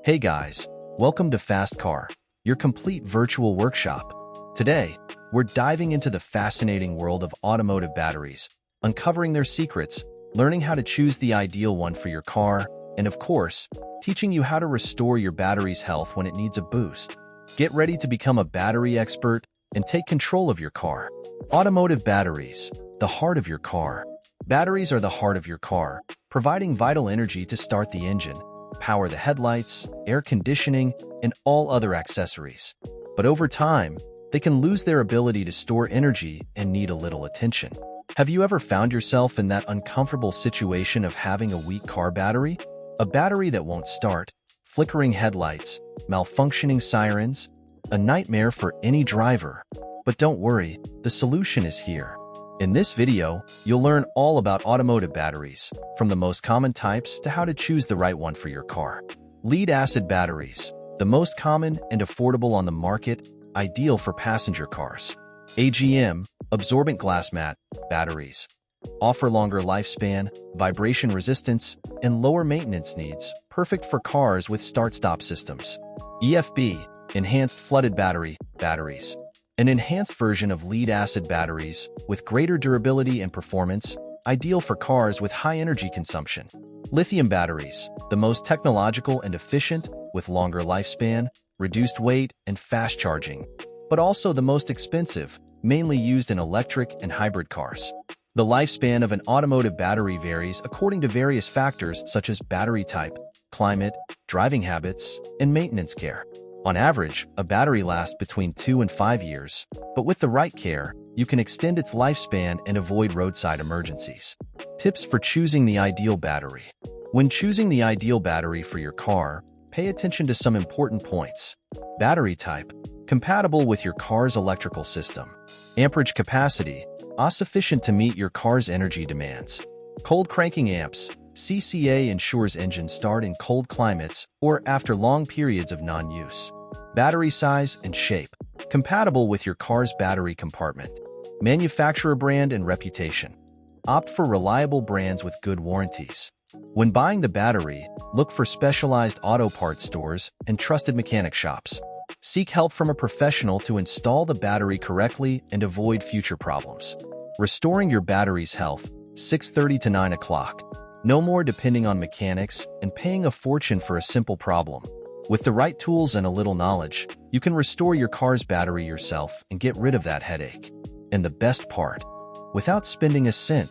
Hey guys, welcome to Fast Car, your complete virtual workshop. Today, we're diving into the fascinating world of automotive batteries, uncovering their secrets, learning how to choose the ideal one for your car, and of course, teaching you how to restore your battery's health when it needs a boost. Get ready to become a battery expert and take control of your car. Automotive batteries, the heart of your car. Batteries are the heart of your car, providing vital energy to start the engine, power the headlights, air conditioning, and all other accessories. But over time, they can lose their ability to store energy and need a little attention. Have you ever found yourself in that uncomfortable situation of having a weak car battery? A battery that won't start, flickering headlights, malfunctioning sirens, a nightmare for any driver. But don't worry, the solution is here. In this video, you'll learn all about automotive batteries, from the most common types to how to choose the right one for your car. Lead-acid batteries, the most common and affordable on the market, ideal for passenger cars. AGM, absorbent glass mat, batteries. Offer longer lifespan, vibration resistance, and lower maintenance needs, perfect for cars with start-stop systems. EFB, enhanced flooded battery, batteries. An enhanced version of lead-acid batteries with greater durability and performance, ideal for cars with high energy consumption. Lithium batteries, the most technological and efficient, with longer lifespan, reduced weight, and fast charging, but also the most expensive, mainly used in electric and hybrid cars. The lifespan of an automotive battery varies according to various factors such as battery type, climate, driving habits, and maintenance care. On average, a battery lasts between 2 and 5 years, but with the right care, you can extend its lifespan and avoid roadside emergencies. Tips for choosing the ideal battery. When choosing the ideal battery for your car, pay attention to some important points. Battery type, compatible with your car's electrical system. Amperage capacity, sufficient to meet your car's energy demands. Cold cranking amps, CCA ensures engines start in cold climates or after long periods of non-use. Battery size and shape, compatible with your car's battery compartment. Manufacturer brand and reputation. Opt for reliable brands with good warranties. When buying the battery, look for specialized auto parts stores and trusted mechanic shops. Seek help from a professional to install the battery correctly and avoid future problems. Restoring your battery's health, 6:30 to 9 o'clock. No more depending on mechanics and paying a fortune for a simple problem. With the right tools and a little knowledge, you can restore your car's battery yourself and get rid of that headache. And the best part, without spending a cent.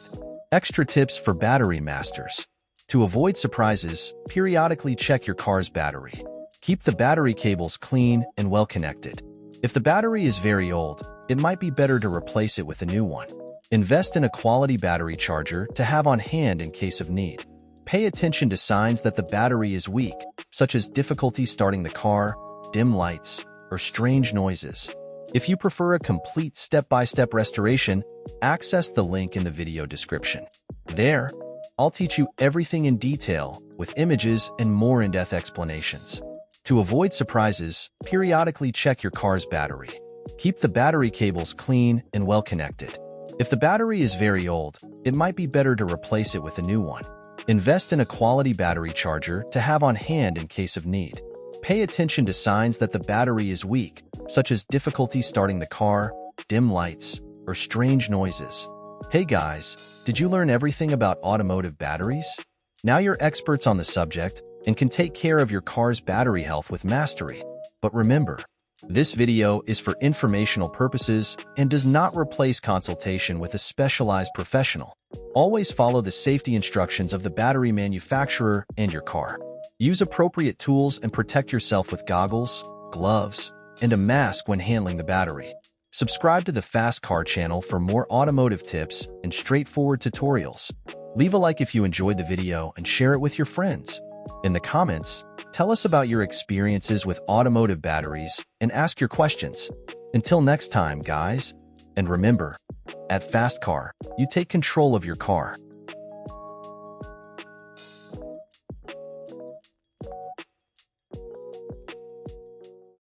Extra tips for battery masters. To avoid surprises, periodically check your car's battery. Keep the battery cables clean and well connected. If the battery is very old, it might be better to replace it with a new one. Invest in a quality battery charger to have on hand in case of need. Pay attention to signs that the battery is weak, such as difficulty starting the car, dim lights, or strange noises. If you prefer a complete step-by-step restoration, access the link in the video description. There, I'll teach you everything in detail, with images and more in-depth explanations. To avoid surprises, periodically check your car's battery. Keep the battery cables clean and well connected. If the battery is very old, it might be better to replace it with a new one. Invest in a quality battery charger to have on hand in case of need. Pay attention to signs that the battery is weak, such as difficulty starting the car, dim lights, or strange noises. Hey guys, did you learn everything about automotive batteries? Now you're experts on the subject and can take care of your car's battery health with mastery. But remember, this video is for informational purposes and does not replace consultation with a specialized professional. Always follow the safety instructions of the battery manufacturer and your car. Use appropriate tools and protect yourself with goggles, gloves, and a mask when handling the battery. Subscribe to the Fast Car channel for more automotive tips and straightforward tutorials. Leave a like if you enjoyed the video and share it with your friends. In the comments, tell us about your experiences with automotive batteries and ask your questions. Until next time, guys. And remember, at Fast Car, you take control of your car.